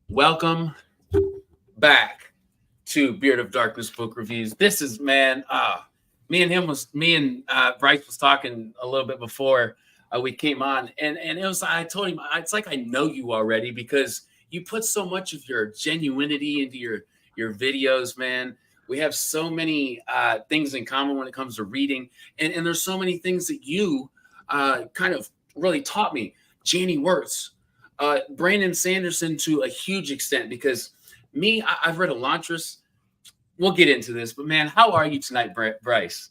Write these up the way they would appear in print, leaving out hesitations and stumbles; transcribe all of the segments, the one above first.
Welcome back to Beard of Darkness Book Reviews. This is me and Bryce was talking a little bit before we came on, and it was I told him it's like I know you already because you put so much of your genuinity into your videos, man. We have so many things in common when it comes to reading, and there's so many things that you kind of really taught me. Janie Wirtz, Brandon Sanderson to a huge extent because I've read Elantris. We'll get into this, but man, how are you tonight, Bryce?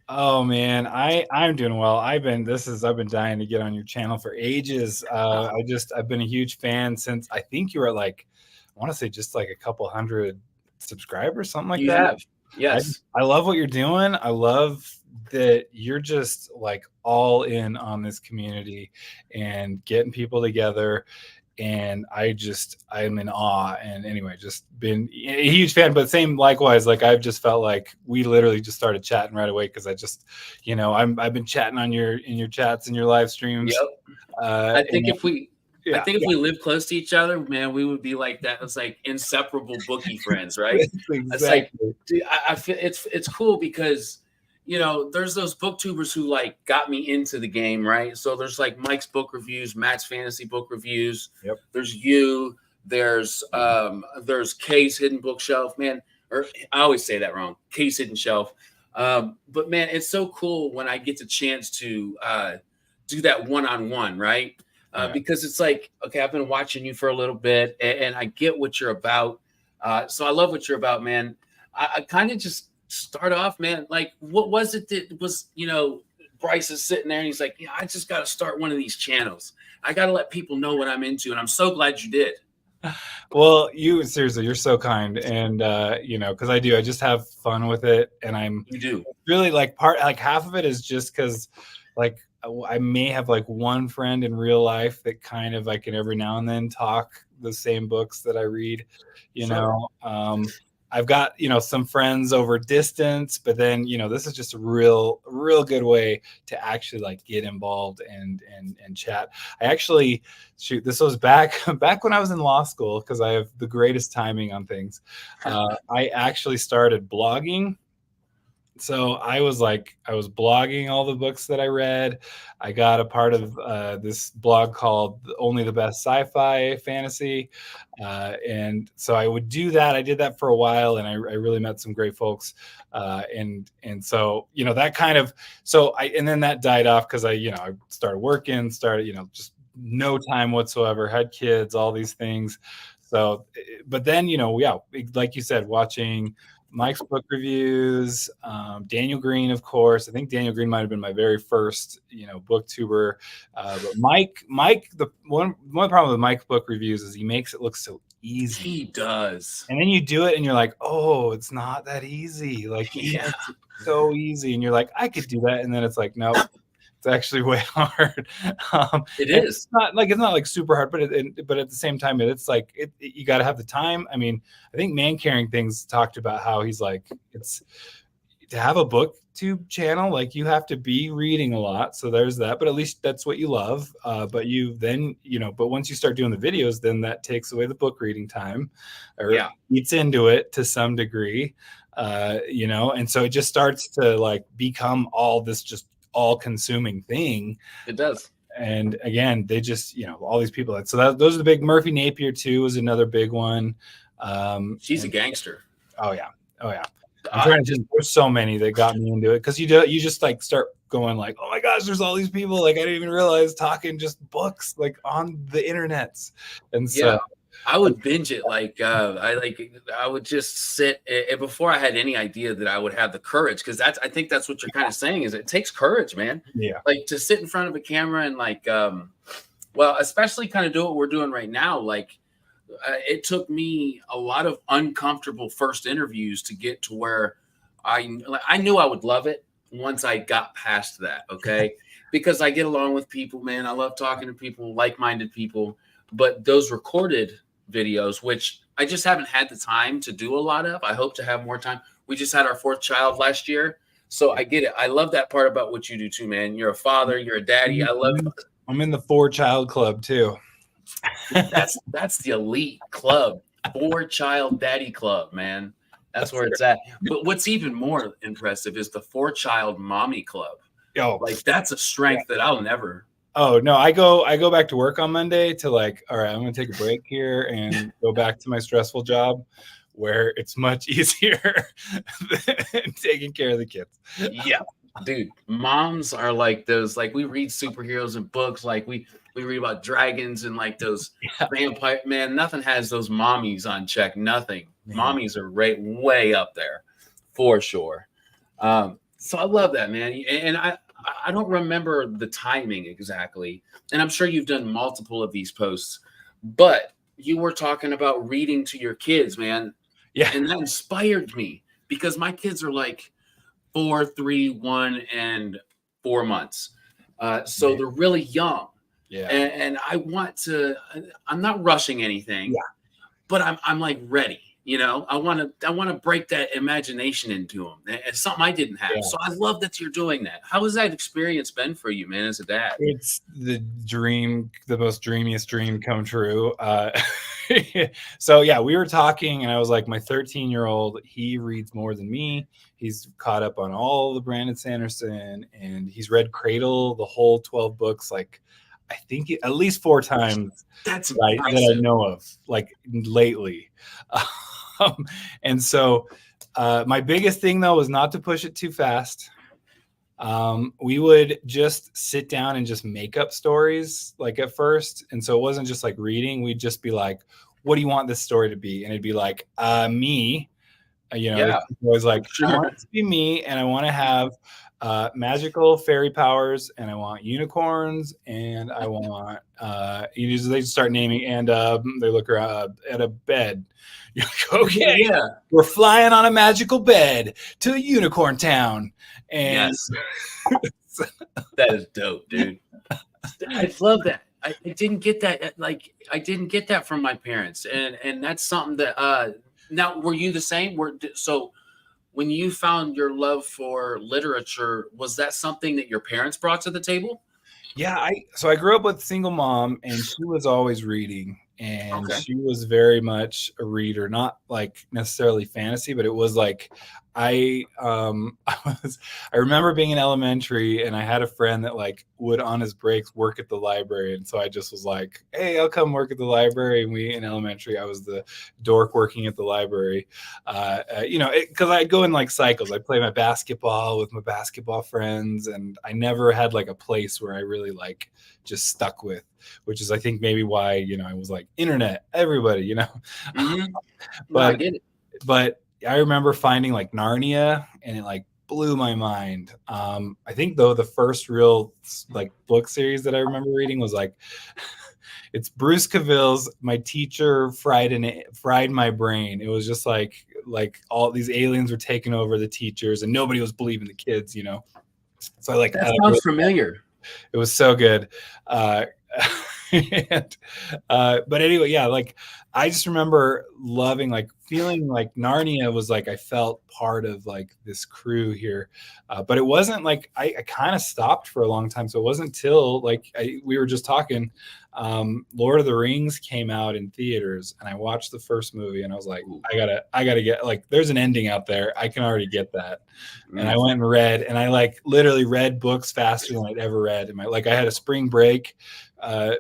Oh man, I'm doing well. I've been dying to get on your channel for ages. I've been a huge fan since I think you were like, I want to say just like a couple hundred subscribers, something like You that. have, yes. I love what you're doing. I love that you're just like all in on this community and getting people together. And I'm in awe. And anyway, just been a huge fan, but same likewise, like I've just felt like we literally just started chatting right away because I just, I've been chatting in your chats and your live streams. Yep. I think if we lived close to each other, man, we would be like that. It's like inseparable bookie friends, right? Exactly. It's like, dude, I feel it's cool because there's those booktubers who like got me into the game, right? So there's like Mike's book reviews, Matt's fantasy book reviews. Yep. There's you. There's Kay's hidden bookshelf, man. Or I always say that wrong. Kay's hidden shelf. But man, it's so cool when I get the chance to do that one-on-one, right? Because it's like, okay, I've been watching you for a little bit, and I get what you're about. So I love what you're about, man. I kind of just start off, man. Like, what was it that was, Bryce is sitting there and he's like, yeah, I just got to start one of these channels. I got to let people know what I'm into. And I'm so glad you did. Well, seriously, you're so kind. And, because I just have fun with it. And you do really like half of it is just because like I may have like one friend in real life that kind of I can every now and then talk the same books that I read, I've got, some friends over distance, but then, this is just a real good way to actually like get involved and chat. I actually, this was back when I was in law school, because I have the greatest timing on things. I actually started blogging. So I was blogging all the books that I read. I got a part of this blog called Only the Best Sci-Fi Fantasy. And so I would do that. I did that for a while, and I really met some great folks. And so, that kind of, and then that died off because I started working, just no time whatsoever, had kids, all these things. So, but then, like you said, watching Mike's book reviews, Daniel Green, of course. I think Daniel Green might have been my very first, booktuber. But Mike, the one problem with Mike's book reviews is he makes it look so easy. He does. And then you do it and you're like, oh, it's not that easy. Like, yeah, it's so easy. And you're like, I could do that. And then it's like, no. It's actually way hard. It is. It's not like super hard, but at the same time, it's like you got to have the time. I mean, I think Man Caring Things talked about how he's like, it's to have a booktube channel, like you have to be reading a lot. So there's that, but at least that's what you love. But but once you start doing the videos, then that takes away the book reading time, or eats into it to some degree. And so it just starts to like become all this just all-consuming thing. It does. And again, they just all these people. Those are the big. Murphy Napier too was another big one. She's a gangster. Oh yeah. There's so many that got me into it because you just like start going like, oh my gosh, there's all these people like I didn't even realize talking just books like on the internets. And so I would binge it I would just sit before I had any idea that I would have the courage, because I think that's what you're kind of saying is it takes courage, man. Yeah. Like to sit in front of a camera and like especially kind of do what we're doing right now. Like it took me a lot of uncomfortable first interviews to get to where I knew I would love it once I got past that. Okay. Because I get along with people, man. I love talking to people, like-minded people. But those recorded videos, which I just haven't had the time to do a lot of. I hope to have more time. We just had our 4th child last year. So I get it. I love that part about what you do too, man. You're a father. You're a daddy. I love it. I'm in the 4-child club too. That's the elite club, 4-child daddy club, man. That's where it's at. But what's even more impressive is the 4-child mommy club. Yo, Like that's a strength that I'll never. Oh no, I go back to work on Monday to like, all right, I'm gonna take a break here and go back to my stressful job where it's much easier than taking care of the kids. Yeah. Dude, moms are like those, like we read superheroes and books, like we read about dragons and like those vampire, man, nothing has those mommies on check. Nothing. Man. Mommies are way up there for sure. So I love that, man. And I don't remember the timing exactly. And I'm sure you've done multiple of these posts, but you were talking about reading to your kids, man. Yeah. And that inspired me because my kids are like 4, 3, 1, and 4 months. So they're really young. Yeah. And I want to, I'm not rushing anything, but I'm like ready. You know, I want to break that imagination into them. It's something I didn't have. Yeah. So I love that you're doing that. How has that experience been for you, man, as a dad? It's the dream, the most dreamiest dream come true. So yeah, we were talking and I was like, my 13-year-old, he reads more than me. He's caught up on all the Brandon Sanderson and he's read Cradle, the whole 12 books, like I think at least 4 times that I know of, like lately. And so my biggest thing though was not to push it too fast. We would just sit down and just make up stories like at first. And so it wasn't just like reading. We'd just be like, what do you want this story to be? And it'd be like, me, you know, it was like, sure. I want it to be me. And I want to have magical fairy powers and I want unicorns and I want, they start naming and they look around at a bed. You're like, okay, we're flying on a magical bed to a unicorn town. And that is dope, dude. I love that. I didn't get that. Like, I didn't get that from my parents. And that's something that, now, were you the same? So when you found your love for literature, was that something that your parents brought to the table? Yeah. I grew up with a single mom and she was always reading. And she was very much a reader, not like necessarily fantasy, but it was like I remember being in elementary and I had a friend that like would on his breaks work at the library. And so I just was like, hey, I'll come work at the library. And we in elementary, I was the dork working at the library, you know, because I'd go in like cycles. I'd play my basketball with my basketball friends. And I never had like a place where I really like just stuck with, which is I think maybe why, you know, I was like internet, everybody, you know. But I get it. But I remember finding like Narnia and it like blew my mind. I think though the first real like book series that I remember reading was like it's Bruce Cavill's My Teacher Fried My Brain. It was just like all these aliens were taking over the teachers and nobody was believing the kids, you know. So I like that sounds familiar. It was so good. And, but anyway, yeah, like I just remember loving, like feeling like Narnia was like I felt part of like this crew here, but it wasn't like I kind of stopped for a long time. So it wasn't till like we were just talking, Lord of the Rings came out in theaters, and I watched the first movie, and I was like, I gotta get like there's an ending out there. I can already get that, and I went and read, and I like literally read books faster than I'd ever read. And I had a spring break.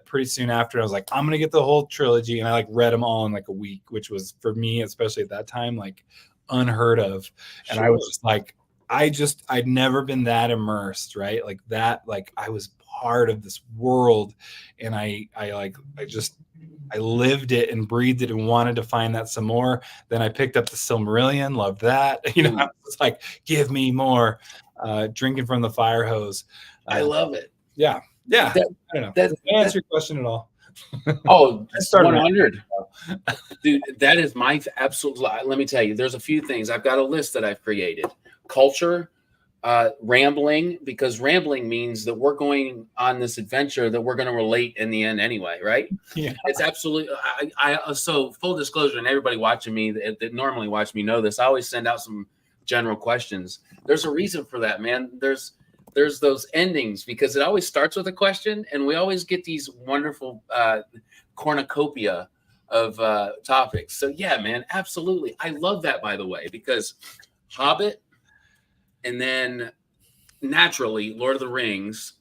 Pretty soon after, I was like, I'm gonna get the whole trilogy, and I like read them all in like a week, which was for me, especially at that time, like unheard of. And I was just like, I'd never been that immersed, right? Like that, like I was part of this world, and I lived it and breathed it and wanted to find that some more. Then I picked up the Silmarillion, loved that. You know, I was like, give me more. Drinking from the fire hose. I love it. Yeah. Yeah, I don't know. Does that answer your question at all? Oh, that's 100. Dude, that is my absolute. Let me tell you, there's a few things. I've got a list that I've created. Culture, rambling, because rambling means that we're going on this adventure that we're going to relate in the end anyway, right? Yeah. It's absolutely. So full disclosure, and everybody watching me that normally watch me know this, I always send out some general questions. There's a reason for that, man. There's those endings because it always starts with a question, and we always get these wonderful cornucopia of topics. So yeah, man, absolutely. I love that, by the way, because Hobbit, and then naturally Lord of the Rings,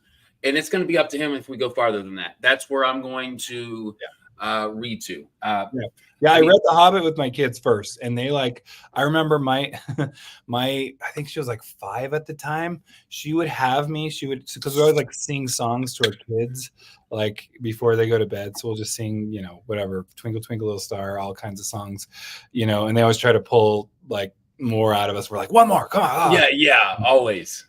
and it's going to be up to him if we go farther than that. That's where I'm going to read to. Yeah, I read The Hobbit with my kids first, and they like. I remember my I think she was like 5 at the time. She would have me. She would, because we always like sing songs to our kids like before they go to bed. So we'll just sing, whatever, Twinkle Twinkle Little Star, all kinds of songs, and they always try to pull like more out of us. We're like, one more, come on. Yeah, always.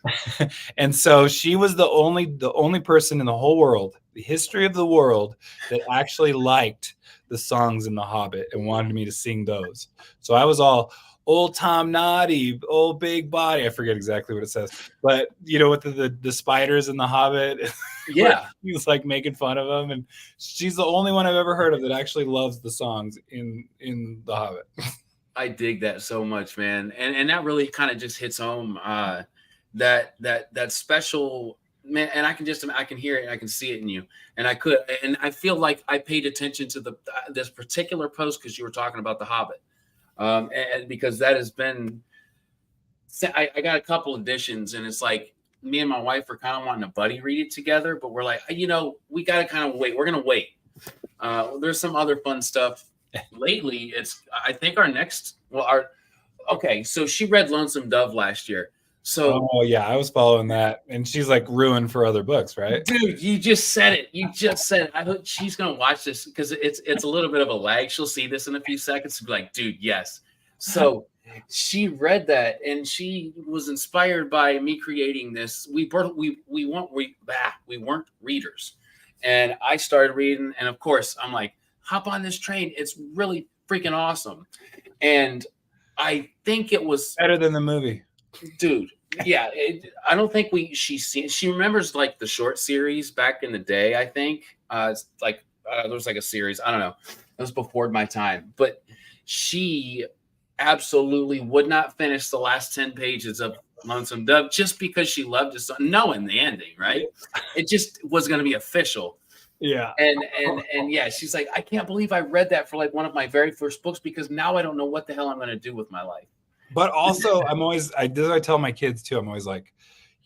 And so she was the only person in the whole world, the history of the world, that actually liked the songs in The Hobbit and wanted me to sing those. So I was all old Tom Noddy, old big body. I forget exactly what it says, but with the spiders in The Hobbit. Yeah, he was like making fun of them, and she's the only one I've ever heard of that actually loves the songs in The Hobbit. I dig that so much, man, and that really kind of just hits home that special. Man, and I can hear it, and I can see it in you, and I feel like I paid attention to this particular post because you were talking about The Hobbit, and because that has been, I got a couple editions, and it's like me and my wife are kind of wanting to buddy read it together, but we're like, we got to kind of wait. We're gonna wait. There's some other fun stuff lately. I think so she read Lonesome Dove last year. So, I was following that, and she's like ruined for other books, right? Dude, you just said it. I hope she's gonna watch this because it's a little bit of a lag. She'll see this in a few seconds and be like, "Dude, yes." So she read that, and she was inspired by me creating this. We weren't readers, and I started reading, and of course, I'm like, "Hop on this train! It's really freaking awesome," and I think it was better than the movie. Dude, yeah, I don't think she remembers like the short series back in the day. I think it's like there was like a series. I don't know. It was before my time, but she absolutely would not finish the last 10 pages of Lonesome Dove just because she loved it, knowing the ending. Right? It just was going to be official. Yeah. And yeah, she's like, I can't believe I read that for like one of my very first books because now I don't know what the hell I'm going to do with my life. But also, I tell my kids too. I'm always like,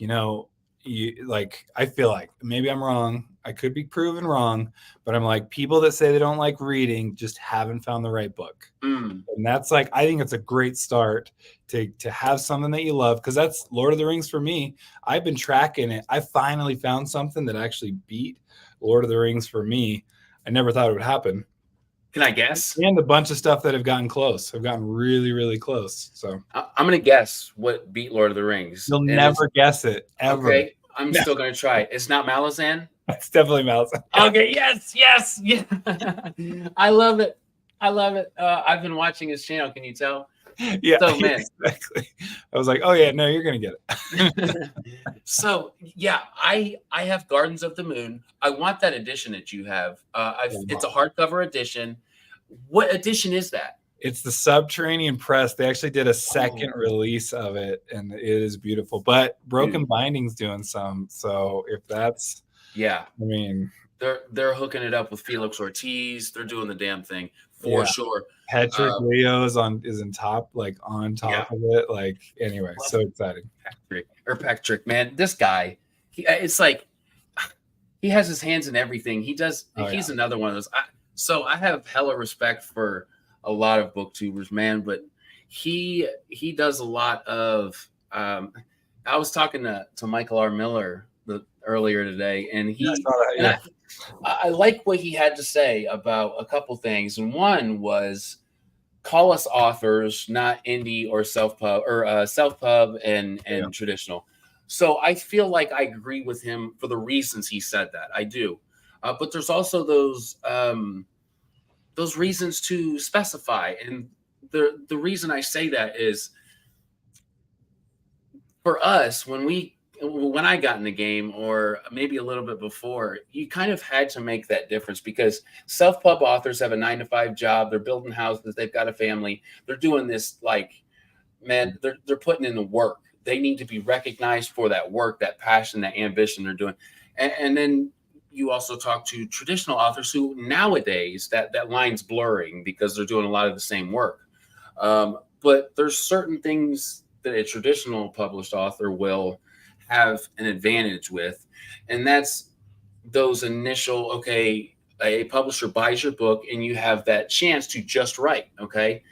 I feel like maybe I'm wrong. I could be proven wrong, but I'm like, people that say they don't like reading just haven't found the right book. And that's like, I think it's a great start to have something that you love. Cause that's Lord of the Rings for me. I've been tracking it. I finally found something that actually beat Lord of the Rings for me. I never thought it would happen. Can I guess? And a bunch of stuff that have gotten close. Have gotten really, really close. So I'm going to guess what beat Lord of the Rings. You'll never guess it, ever. Okay, I'm still going to try it. It's not Malazan? It's definitely Malazan. Okay, yes. Yeah. I love it. I've been watching his channel. Can you tell? Yeah, so, man. Exactly. I was like, oh, yeah, no, you're going to get it. So, yeah, I have Gardens of the Moon. I want that edition that you have. It's a hardcover edition. What edition is that? It's the Subterranean Press. They actually did a second release of it, and it is beautiful. But Broken Binding's doing some. So if that's... Yeah. I mean... They're hooking it up with Felix Ortiz. They're doing the damn thing for sure. Patrick Leo is on top of it. Like, anyway, so exciting. Patrick, man, this guy, it's like he has his hands in everything. He does. He's another one of those. So I have hella respect for a lot of booktubers, man. But he does a lot of. I was talking to Michael R. Miller earlier today, and I like what he had to say about a couple things, and one was call us authors, not indie or self-pub and traditional. So I feel like I agree with him for the reasons he said that. I do, but there's also those reasons to specify, and the reason I say that is for us when I got in the game, or maybe a little bit before, you kind of had to make that difference because self-pub authors have a 9-to-5 job. They're building houses. They've got a family. They're doing this they're putting in the work. They need to be recognized for that work, that passion, that ambition they're doing. And then you also talk to traditional authors who nowadays that line's blurring because they're doing a lot of the same work. But there's certain things that a traditional published author will have an advantage with, and that's those initial, okay, a publisher buys your book and you have that chance to just write. Okay,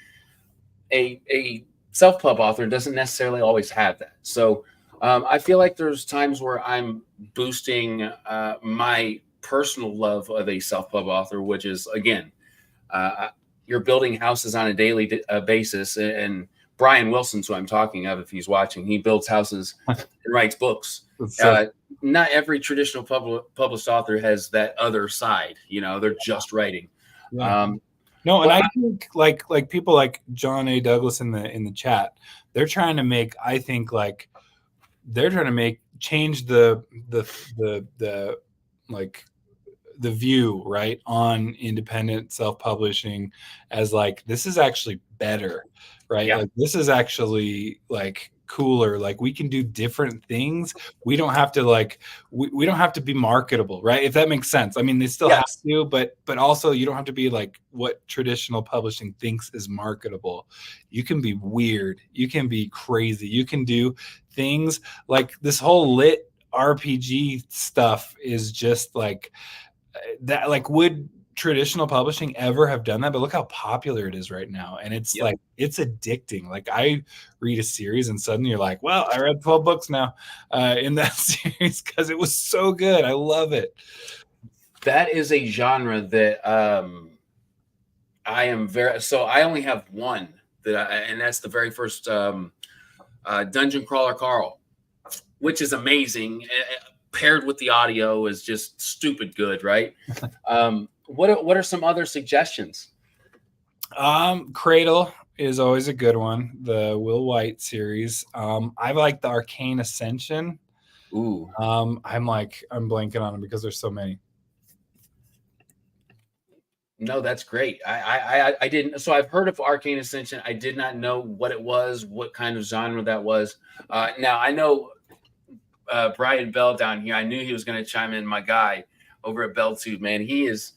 a self-pub author doesn't necessarily always have that. So I feel like there's times where I'm boosting my personal love of a self-pub author, which is, again, you're building houses on a daily basis. And Brian Wilson's who I'm talking of, if he's watching. He builds houses and writes books. Not every traditional published author has that other side. They're just writing. Yeah. No, and I think like people like John A. Douglas in the chat, they're trying to make, I think, like they're trying to change the like the view, right, on independent self-publishing as like, this is actually better, right? Yeah. Like this is actually like cooler. Like we can do different things. We don't have to like we don't have to be marketable, right? If that makes sense. I mean, they still have to, but also you don't have to be like what traditional publishing thinks is marketable. You can be weird. You can be crazy. You can do things like this whole lit RPG stuff is just like that. Like, would traditional publishing ever have done that? But look how popular it is right now, and it's like it's addicting. Like I read a series and suddenly you're like, well, I read 12 books now in that series because it was so good. I love it. That is a genre that I am I only have one and that's the very first Dungeon Crawler Carl, which is amazing. Paired with the audio is just stupid good, right? What are some other suggestions? Cradle is always a good one. The Will White series. I like the Arcane Ascension. Ooh. I'm blanking on them because there's so many. No, that's great. I didn't. So I've heard of Arcane Ascension. I did not know what it was, what kind of genre that was. Now I know Brian Bell down here. I knew he was going to chime in. My guy over at Belltube, man, he is.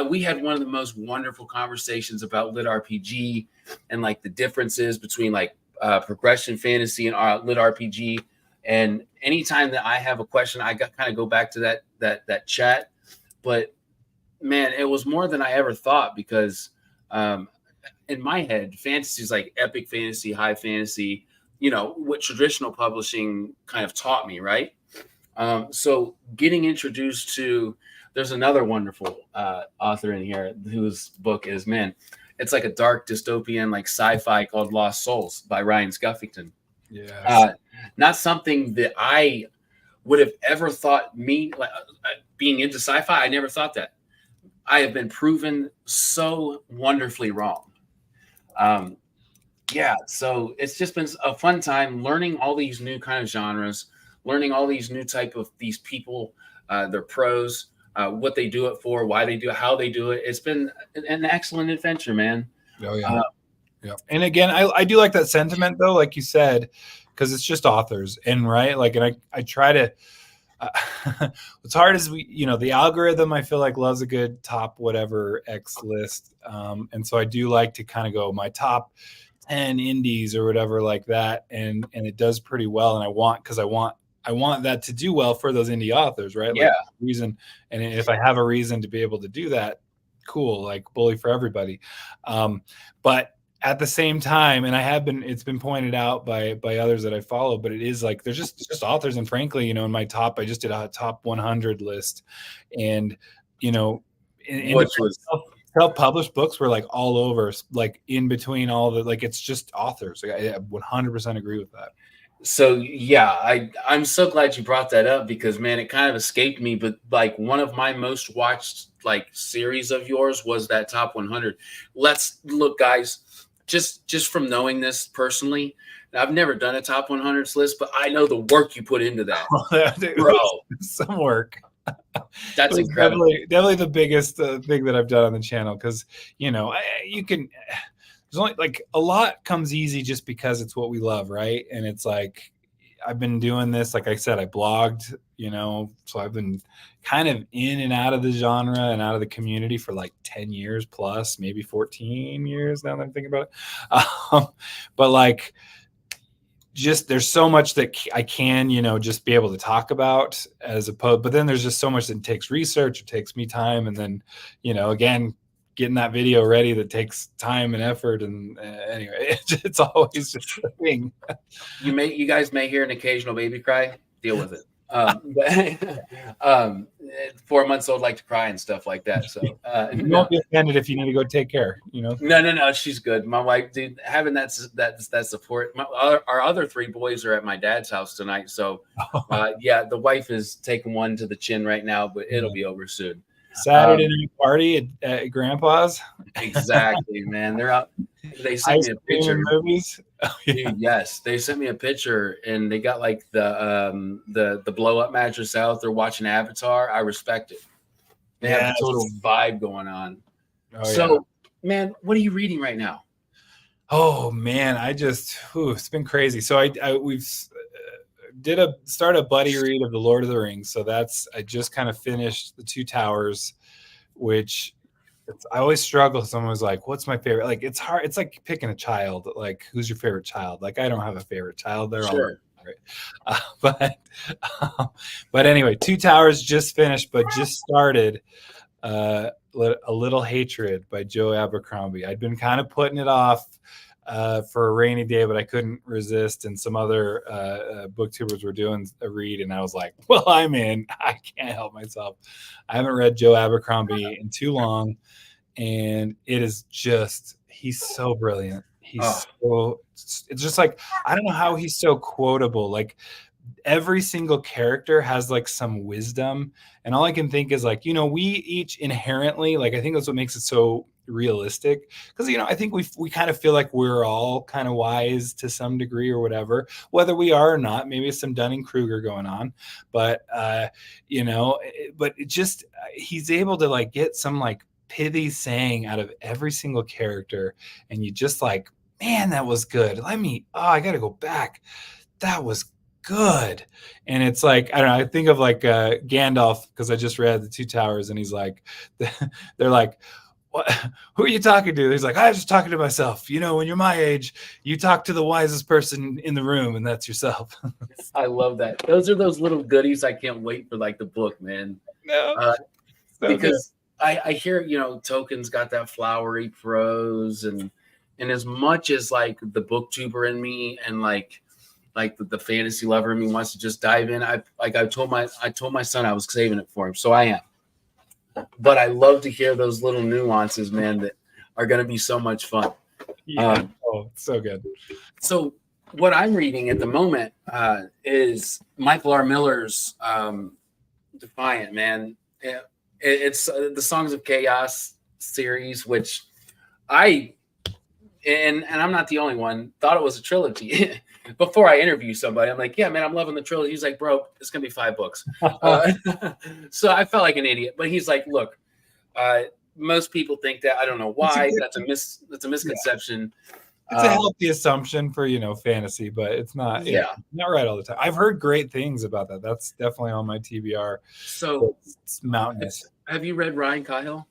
We had one of the most wonderful conversations about lit RPG and like the differences between like progression fantasy and lit RPG. And anytime that I have a question, I kind of go back to that chat. But man, it was more than I ever thought because in my head, fantasy is like epic fantasy, high fantasy. What traditional publishing kind of taught me, right? So getting introduced to, there's another wonderful author in here whose book is, man, it's like a dark dystopian, like sci-fi called Lost Souls by Ryan Scuffington. Yeah. Not something that I would have ever thought being into sci-fi. I never thought that. I have been proven so wonderfully wrong. So it's just been a fun time learning all these new kind of genres, learning all these new type of these people, their pros, what they do it for, why they do it, how they do it. It's been an excellent adventure, man. Oh yeah. Yeah. And again, I do like that sentiment though, like you said, because it's just authors and right. Like, and I try to, what's hard is the algorithm I feel like loves a good top whatever X list. And so I do like to kind of go my top 10 indies or whatever like that. And it does pretty well. And I want that to do well for those indie authors, right? Yeah. Like reason. And if I have a reason to be able to do that, cool, like bully for everybody. But at the same time, and it's been pointed out by others that I follow, but it is like, there's just authors. And frankly, in my top, I just did a top 100 list and, self-published books were like all over, like in between all the, like, it's just authors. Like, I 100% agree with that. So yeah, I'm so glad you brought that up because man, it kind of escaped me. But like one of my most watched like series of yours was that top 100. Let's look, guys. Just from knowing this personally, I've never done a top 100s list, but I know the work you put into that, bro. Some work. That's incredible. Definitely the biggest thing that I've done on the channel because you can. There's only like a lot comes easy just because it's what we love, right? And it's like I've been doing this, like I said, I blogged, so I've been kind of in and out of the genre and out of the community for like 10 years plus, maybe 14 years now that I'm thinking about it. But like, just there's so much that I can, just be able to talk about as opposed, but then there's just so much that takes research, it takes me time. And then, again, getting that video ready that takes time and effort. And anyway, it's always just a thing. You guys may hear an occasional baby cry. Deal with it. 4 months old like to cry and stuff like that. So you won't be offended if you need to go take care. No, she's good. My wife, dude, having that support. Our other 3 boys are at my dad's house tonight. So yeah, the wife is taking one to the chin right now, but it'll be over soon. Saturday night party at Grandpa's. Exactly, man. They're out. They sent me a picture. Movies. Dude, yes, they sent me a picture, and they got like the blow up mattress out. They're watching Avatar. I respect it. They have a total vibe going on. Man, what are you reading right now? Oh man, it's been crazy. So we've start a buddy read of the Lord of the Rings. So I just kind of finished the Two Towers, which I always struggle. Someone was like, what's my favorite? Like, it's hard. It's like picking a child. Like, who's your favorite child? Like, I don't have a favorite child. They're all right. But anyway, Two Towers just finished, but just started A Little Hatred by Joe Abercrombie. I'd been kind of putting it off for a rainy day, but I couldn't resist. And some other booktubers were doing a read, and I was like, well, I'm in. I can't help myself. I haven't read Joe Abercrombie in too long, and it is just, he's so brilliant. It's just like, I don't know how he's so quotable. Like, every single character has like some wisdom, and all I can think is like, we each inherently, like, I think that's what makes it so realistic, because I think we kind of feel like we're all kind of wise to some degree or whatever, whether we are or not. Maybe it's some Dunning-Kruger going on, but but it just, he's able to like get some like pithy saying out of every single character, and you just like, man, that was good. I gotta go back. That was good. And it's like, I don't know, I think of like Gandalf, because I just read the Two Towers, and he's like, they're like, what, who are you talking to? He's like, I was just talking to myself. When you're my age, you talk to the wisest person in the room, and that's yourself. I love that. Those are those little goodies. I can't wait for like the book, man. No, because I hear, Tolkien's got that flowery prose, and as much as like the booktuber in me and like the fantasy lover in me wants to just dive in, I told my son I was saving it for him, so I am. But I love to hear those little nuances, man, that are going to be so much fun. Yeah. So good. So what I'm reading at the moment is Michael R. Miller's Defiant, man. It's the Songs of Chaos series, which and I'm not the only one, thought it was a trilogy. Before I interview somebody, I'm like, yeah, man, I'm loving the trilogy. He's like, bro, it's going to be 5 books. So I felt like an idiot. But he's like, look, most people think that. I don't know why. That's a misconception. It's a healthy assumption for, fantasy, but it's not, not right all the time. I've heard great things about that. That's definitely on my TBR. So it's mountainous. Have you read Ryan Cahill?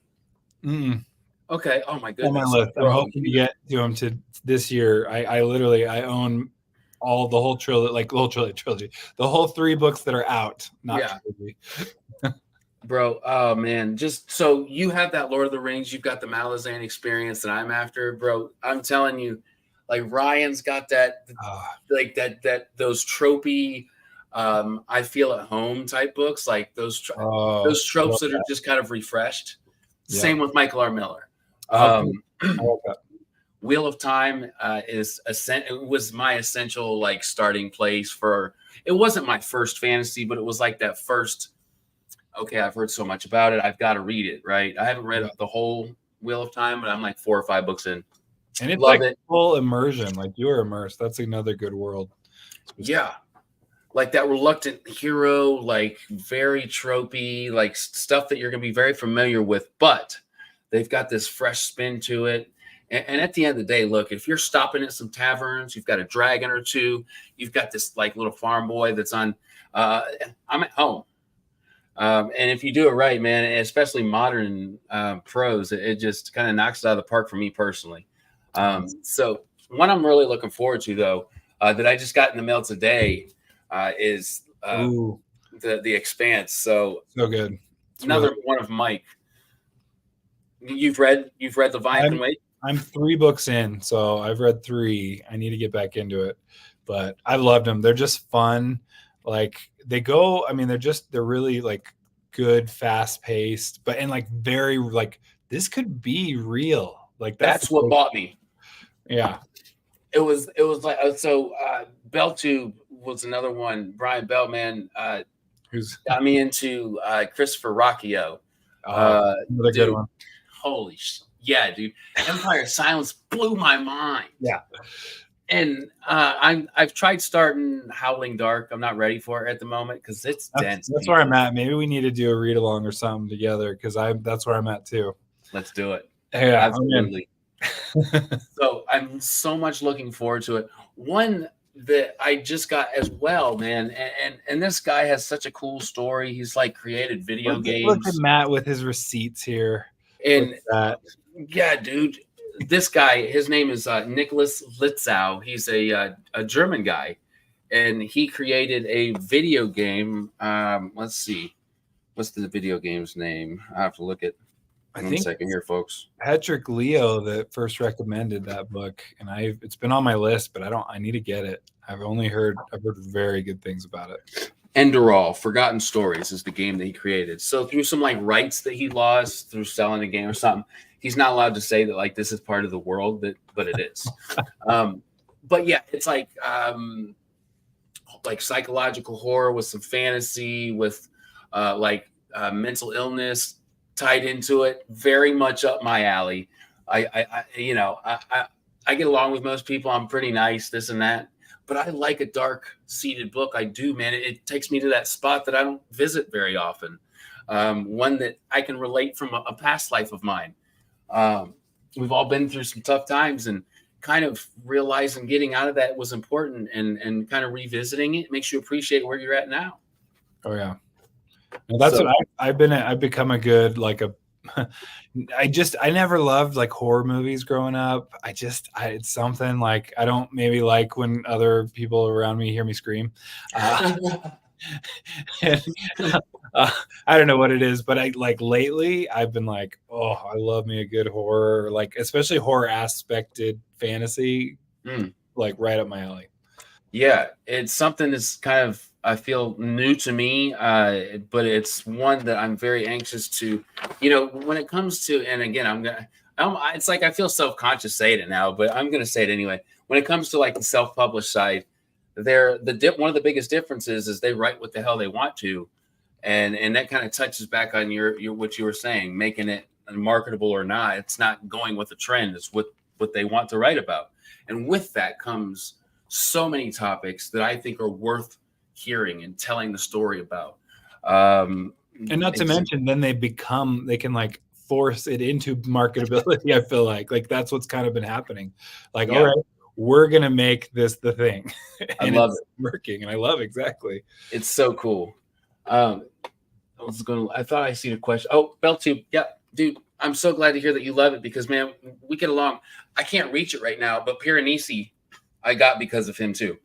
Mm-mm. Okay. Oh my goodness. On my list. I'm hoping to get to him to this year. I literally own the whole trilogy, the whole 3 books that are out. Trilogy. Bro, oh man, just so you have that Lord of the Rings, you've got the Malazan experience that I'm after, bro. I'm telling you, like, Ryan's got that, like those tropey, I feel at home type books, like those tropes that are just kind of refreshed. Yeah. Same with Michael R. Miller. Wheel of Time it was my essential like starting place for. It wasn't my first fantasy, but it was like that first. Okay, I've heard so much about it. I've got to read it. Right, I haven't read the whole Wheel of Time, but I'm like 4 or 5 books in. And it's like full immersion. Like, you're immersed. That's another good world. Yeah, like that reluctant hero, like very tropey, like stuff that you're gonna be very familiar with, but they've got this fresh spin to it. And at the end of the day, look, if you're stopping at some taverns, you've got a dragon or two, you've got this like little farm boy that's on, I'm at home. And if you do it right, man, especially modern prose, it just kind of knocks it out of the park for me personally. So one I'm really looking forward to, though, that I just got in the mail today is the Expanse. So good. It's another one of Mike. You've read Leviathan Wait? I'm 3 books in, so I've read 3. I need to get back into it, but I loved them. They're just fun. Like they go, I mean, they're really like good, fast paced, but and like very like this could be real. Like that's what bought me. Yeah. It was like so Belltube was another one. Brian Bellman who's got me into Christopher Rocchio. Another good one. Holy yeah, dude. Empire Silence blew my mind. Yeah. And I've tried starting Howling Dark. I'm not ready for it at the moment because it's dense. That's where I'm at. Maybe we need to do a read along or something together because that's where I'm at too. Let's do it. Yeah, absolutely. So I'm so much looking forward to it. One that I just got as well, man, and this guy has such a cool story. He's like created video games. Look at Matt with his receipts here. And yeah, dude, this guy, his name is Nicholas Litzau. He's a German guy, and he created a video game. Let's see, what's the video game's name? I have to look at. One second here, folks. Patrick Leo that first recommended that book, and it's been on my list, but I need to get it. I've heard very good things about it. Enderall, Forgotten Stories is the game that he created. So through some like rights that he lost through selling the game or something, he's not allowed to say that like this is part of the world, but it is. But yeah, it's like psychological horror with some fantasy with mental illness tied into it. Very much up my alley. I get along with most people. I'm pretty nice, this and that. But I like a dark seated book. I do, man. It takes me to that spot that I don't visit very often. One that I can relate from a past life of mine. We've all been through some tough times, and kind of realizing getting out of that was important, and kind of revisiting it makes you appreciate where you're at now. Oh yeah. Well, that's what I've become a good I never loved like horror movies growing up. It's something like I don't maybe like when other people around me hear me scream. I don't know what it is, but lately I've been like, oh, I love me a good horror, like especially horror aspected fantasy, like right up my alley. Yeah, it's something that's kind of I feel new to me, but it's one that I'm very anxious to, when it comes to, and again, it's like I feel self-conscious saying it now, but I'm going to say it anyway. When it comes to like the self-published side, one of the biggest differences is they write what the hell they want to. And that kind of touches back on your what you were saying, making it marketable or not. It's not going with the trend. It's what they want to write about. And with that comes so many topics that I think are worth hearing and telling the story about. And not to mention, then they can like force it into marketability. I feel like that's what's kind of been happening. Like, all right, we're going to make this the thing. And I love it working. And I love exactly. It's so cool. I thought I seen a question. Oh, Belltube. Yeah, dude, I'm so glad to hear that you love it because, man, we get along. I can't reach it right now, but Piranesi, I got because of him too.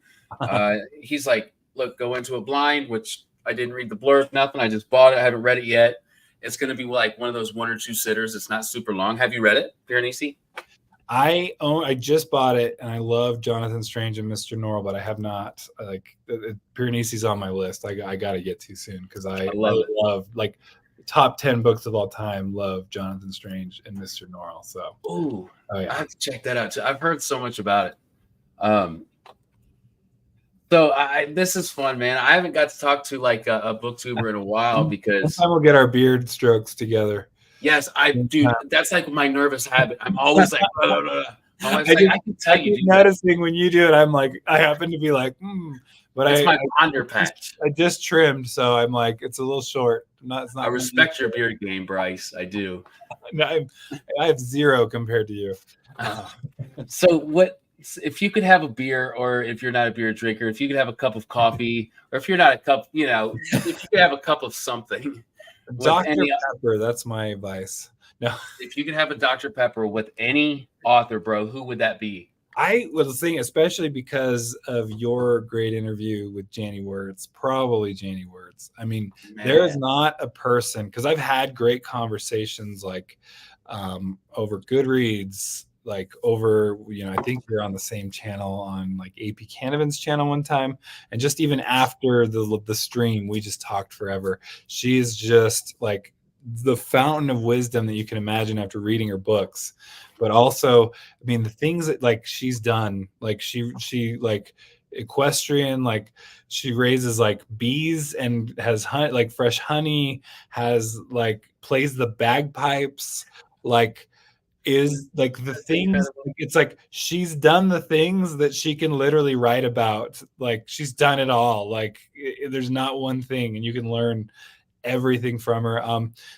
He's like, look, go into a blind, which I didn't read the blurb, nothing. I just bought it. I haven't read it yet. It's going to be like one of those 1 or 2 sitters. It's not super long. Have you read it, Piranesi? I just bought it, and I love Jonathan Strange and Mr. Norrell, but I have not. Piranesi's on my list. I got to get to soon because I love like top 10 books of all time. Love Jonathan Strange and Mr. Norrell. So, oh yeah, I have to check that out too. I've heard so much about it. So this is fun, man. I haven't got to talk to like a booktuber in a while because we'll get our beard strokes together. Yes, I do. That's like my nervous habit. I'm always like, blah, blah, blah. I can tell you. Noticing when you do it, I'm like, I happen to be like, but it's my ponder patch. I just trimmed, so I'm like, it's a little short. Not. It's not. I respect your beard game, Bryce. I do. I have 0 compared to you. So what if you could have a beer, or if you're not a beer drinker, if you could have a cup of coffee, or if you're not a cup, if you could have a cup of something with Dr. Pepper, that's my advice. No. If you could have a Dr. Pepper with any author, bro, who would that be? I was thinking, especially because of your great interview with Janie Wirtz, probably Janie Wirtz. I mean, there is not a person, because I've had great conversations like over Goodreads, like over, I think you're on the same channel on like AP Canavan's channel one time. And just even after the stream, we just talked forever. She's just like the fountain of wisdom that you can imagine after reading her books. But also, I mean, the things that like she's done, like she like equestrian, like she raises like bees and has like fresh honey, has like plays the bagpipes, like is like the things, it's like she's done the things that she can literally write about. Like she's done it all. Like there's not one thing, and you can learn everything from her.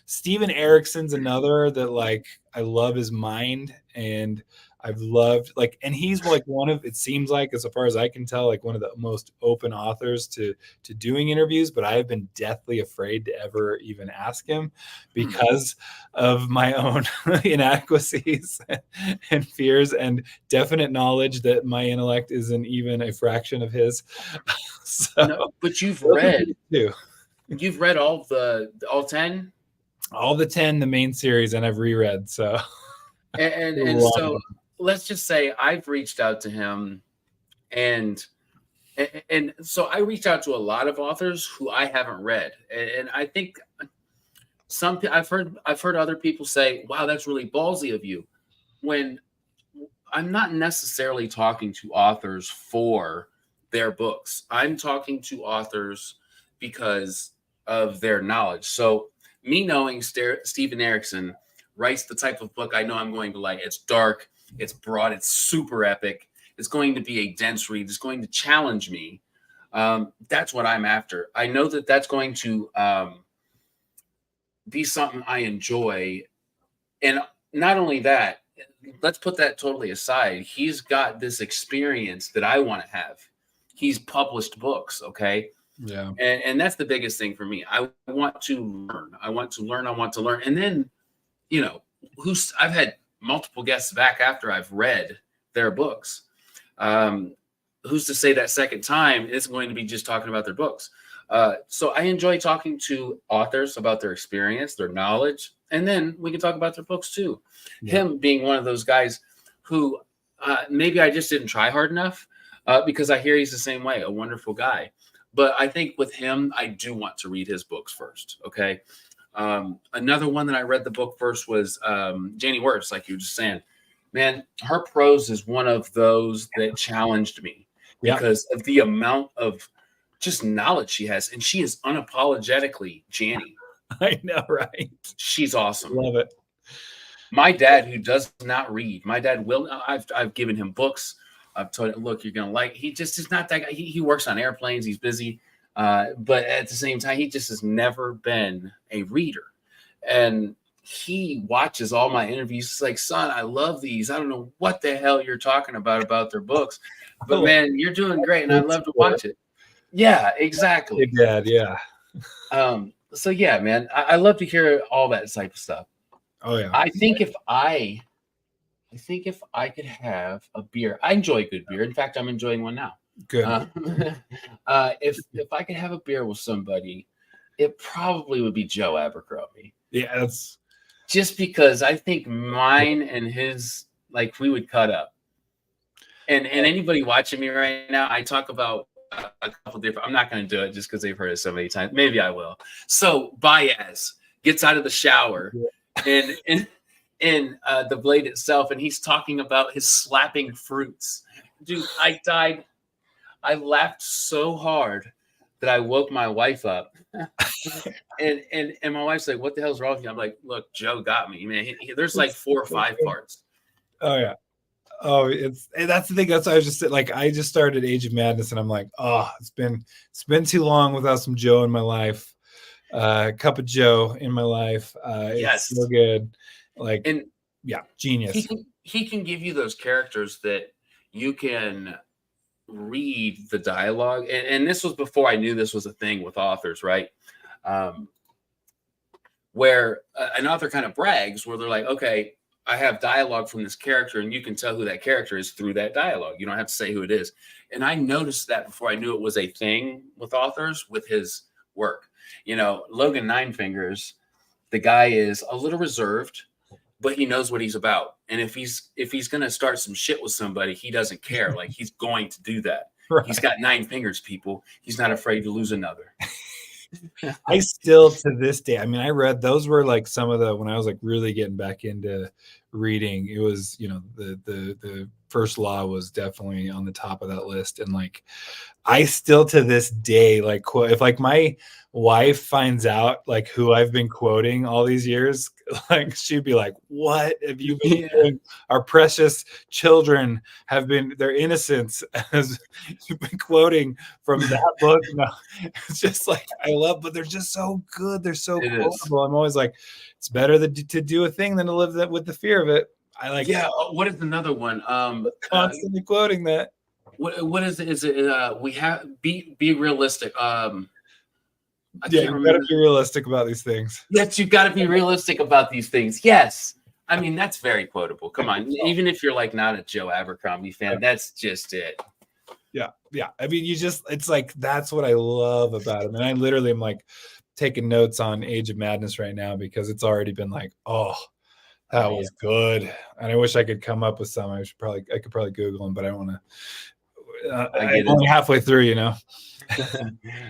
Steven Erickson's another that like I love his mind, and I've loved like, and he's like one of, it seems like, as far as I can tell, like one of the most open authors to doing interviews, but I have been deathly afraid to ever even ask him because of my own inadequacies and fears, and definite knowledge that my intellect isn't even a fraction of his. So, no, but you've read too. You've read all 10? All the 10, the main series, and I've reread. So, and so let's just say I've reached out to him, and so I reached out to a lot of authors who I haven't read, and I think I've heard other people say, "Wow, that's really ballsy of you," when I'm not necessarily talking to authors for their books. I'm talking to authors because of their knowledge. So me knowing Steven Erickson writes the type of book I know I'm going to like. It's dark, it's broad, it's super epic. It's going to be a dense read. It's going to challenge me. That's what I'm after. I know that that's going to be something I enjoy. And not only that, let's put that totally aside. He's got this experience that I want to have. He's published books, okay? Yeah. And that's the biggest thing for me. I want to learn. I want to learn. And then, I've had multiple guests back after I've read their books. Who's to say that second time it's going to be just talking about their books? So I enjoy talking to authors about their experience, their knowledge, and then we can talk about their books too. Yeah. Him being one of those guys who maybe I just didn't try hard enough because I hear he's the same way, a wonderful guy. But I think with him, I do want to read his books first. Okay. Another one that I read the book first was Janie Wirtz, like you were just saying. Man, her prose is one of those that challenged me because of the amount of just knowledge she has. And she is unapologetically Janie. I know, right? She's awesome. Love it. My dad, who does not read, I've given him books. I've told him, look, you're going to like, he just is not that guy. He works on airplanes. He's busy. But at the same time, he just has never been a reader. And he watches all my interviews. He's like, son, I love these. I don't know what the hell you're talking about their books. But man, you're doing great. And I love to watch it. Yeah, exactly. Big dad, yeah. So yeah, man, I love to hear all that type of stuff. Oh yeah. I think if I could have a beer, I enjoy good beer. In fact, I'm enjoying one now. Good. If I could have a beer with somebody, it probably would be Joe Abercrombie. Yeah, that's just because I think mine and his, like, we would cut up. And anybody watching me right now, I talk about a couple different. I'm not going to do it just because they've heard it so many times. Maybe I will. So Baez gets out of the shower and the Blade itself, and he's talking about his slapping fruits. Dude, I died. I laughed so hard that I woke my wife up. and my wife's like, what the hell's wrong with you? I'm like, look, Joe got me, man. There's like 4 or 5 parts. Oh yeah. Oh, that's the thing. That's why I was just like, I just started Age of Madness, and I'm like, oh, it's been too long without some Joe in my life. Cup of Joe in my life. It's Yes. so good. Like, And yeah, genius. he can give you those characters that you can read the dialogue. And this was before I knew this was a thing with authors, right? Where an author kind of brags, where they're like, okay, I have dialogue from this character, and you can tell who that character is through that dialogue. You don't have to say who it is. And I noticed that before I knew it was a thing with authors with his work. You know, Logan Nine Fingers, the guy is a little reserved, but he knows what he's about. And if he's going to start some shit with somebody, he doesn't care. Like, he's going to do that. Right. He's got 9 fingers, people. He's not afraid to lose another. I still, to this day, I mean, I read, those were like some of the, when I was like really getting back into reading, it was, you know, the First Law was definitely on the top of that list. And like, I still to this day, like, if like my wife finds out like who I've been quoting all these years, like she'd be like, what have you been doing? Our precious children have been, their innocence as you've been quoting from that book. No, it's just like, I love, but they're just so good. They're so quotable. I'm always like, it's better to do a thing than to live that with the fear of it. I like, yeah. What is another one? Constantly quoting that. What is it? Is it we have be realistic? Yeah, you got to be realistic about these things. Yes, you've got to be realistic about these things. Yes, I mean that's very quotable. Come on, even if you're like not a Joe Abercrombie fan, that's just it. Yeah. I mean, it's like that's what I love about him, and I literally am like taking notes on Age of Madness right now because it's already been like, oh, that was good, and I wish I could come up with some. I could probably Google them, but I don't want to. I'm only halfway through, you know.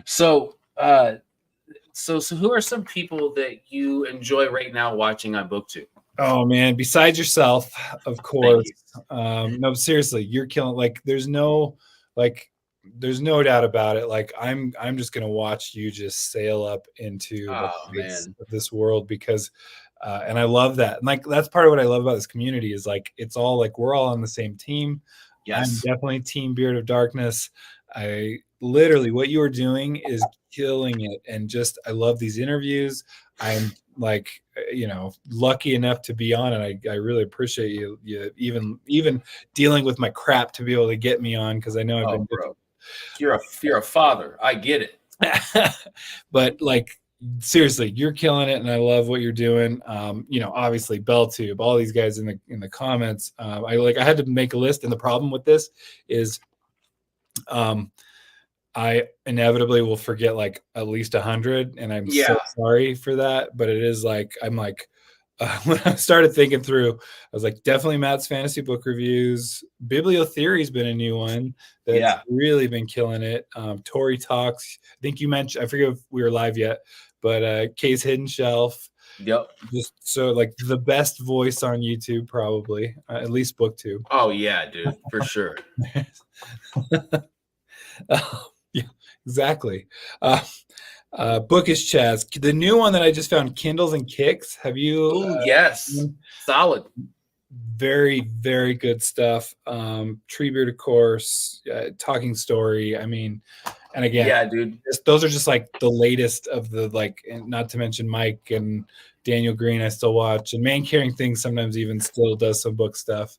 So who are some people that you enjoy right now watching on Booktube? Oh man, besides yourself, of course. No, seriously, you're killing. Like, there's no doubt about it. Like, I'm just gonna watch you just sail up into this world because, and I love that. And like, that's part of what I love about this community is like, it's all like we're all on the same team. Yes. I'm definitely Team Beard of Darkness. I literally, what you are doing is killing it. And just, I love these interviews. I'm like, you know, lucky enough to be on it. I really appreciate you even dealing with my crap to be able to get me on. Cause I know I've been, bro. You're a father. I get it. But like, seriously, you're killing it, and I love what you're doing. You know, obviously Belltube, all these guys in the comments. I had to make a list, and the problem with this is, I inevitably will forget like at least 100, and I'm so sorry for that. But it is like I'm like when I started thinking through, I was like, definitely Matt's fantasy book reviews. Bibliotheory's been a new one that's really been killing it. Tori Talks. I think you mentioned. I forget if we were live yet. But Kay's Hidden Shelf. Yep. Just so like the best voice on YouTube, probably, at least Booktube. Oh yeah, dude, for sure. Yeah, exactly. Bookish Chaz, the new one that I just found, Kindles and Kicks. Have you? Oh yes, solid. Very, very good stuff. Treebeard, of course. Talking Story. I mean. And again, yeah, dude, those are just like the latest of the, like, not to mention Mike and Daniel Green I still watch, and Man Caring Things sometimes even still does some book stuff.